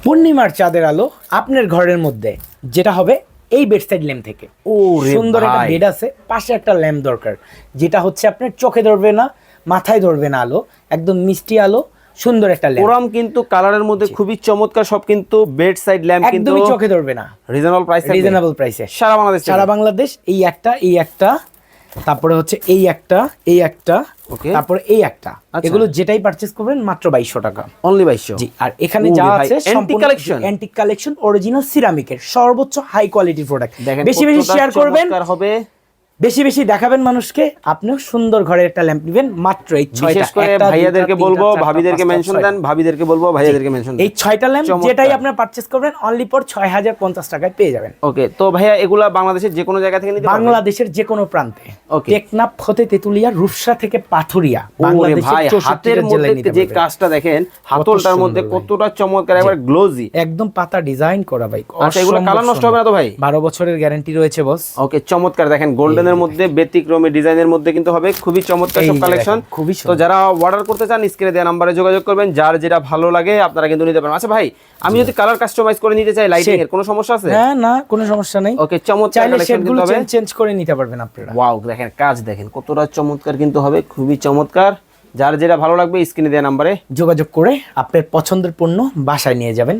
পূর্ণিমার চাঁদের আলো আপনার ঘরের মধ্যে, যেটা হবে এই বেডসাইড ল্যাম্প থেকে। সুন্দর একটা বেড আছে, পাশে একটা ল্যাম্প দরকার, যেটা হচ্ছে আপনার চোখে ধরবে না, মাথায় ধরবে না আলো, একদম মিষ্টি আলো, সুন্দর একটা ল্যাম্প। ওরাম কিন্তু কালারের মধ্যে খুবই চমৎকার, সব কিন্তু বেড সাইড ল্যাম্প, কিন্তু একদমই চোখে ধরবে না, রিজনেবল প্রাইসে সারা বাংলাদেশ। এই একটা, তারপরে হচ্ছে এই একটা, তারপরে এই একটা, এগুলো যেটাই পারচেজ করবেন মাত্র 2200 টাকা, অনলি 2200। জি। আর এখানে যা আছে অ্যান্টিক কালেকশন, অরিজিনাল সিরামিকের সর্বোচ্চ হাই কোয়ালিটির প্রোডাক্ট। বেশি বেশি শেয়ার করবেন, বেশি বেশি দেখাবেন মানুষকে, আপনিও সুন্দর ঘরে একটা ল্যাম্প নেবেন মাত্র এই 6টা। বিশেষ করে ভাইয়াদেরকে বলবো, ভাবিদেরকে মেনশন দেন, ভাবিদেরকে বলবো, ভাইয়াদেরকে মেনশন দেন। এই 6টা ল্যাম্প যেটাই আপনি পারচেজ করবেন অনলি ফর 6050 টাকায় পেয়ে যাবেন। ওকে, তো ভাইয়া এগুলা বাংলাদেশের যে কোনো জায়গা থেকে নিতে পারবেন? বাংলাদেশের যে কোনো প্রান্তে, টেকনাফ হতে তেতুলিয়া, রূপসা থেকে পাথুরিয়া, বাংলাদেশের 64 জেলায় নিতে পারবেন। যে কাজটা দেখেন হাতলটার মধ্যে কতটা চমৎকার, একবার গ্লোজি, একদম পাতা ডিজাইন করা ভাই। আচ্ছা, এগুলো কালার নষ্ট হবে না তো ভাই? 12 বছরের গ্যারান্টি রয়েছে বস। ওকে, চমৎকার দেখেন, গোল্ডেনের মধ্যে ব্যতিক্রমী ডিজাইনের মধ্যে কিন্তু হবে, খুবই চমৎকার সব কালেকশন। তো যারা অর্ডার করতে চান স্ক্রিনে দেওয়া নম্বরে যোগাযোগ করবেন, যার যেটা ভালো লাগে আপনারা কিন্তু নিতে পারেন। আচ্ছা ভাই, আমি যদি কালার কাস্টমাইজ করে নিতে চাই লাইটিং এর, কোনো সমস্যা আছে? হ্যাঁ, না কোনো সমস্যা নেই। ওকে, চমৎকার কালেকশন কিন্তু হবে, চেঞ্জ করে নিতে পারবেন আপনারা। ওয়াও, দেখেন কাজ দেখেন কতটা চমৎকার কিন্তু হবে, খুবই চমৎকার। যার যেটা ভালো লাগবে স্ক্রিনে দেওয়া নম্বরে যোগাযোগ করে আপনার পছন্দের পণ্য বাসায় নিয়ে যাবেন।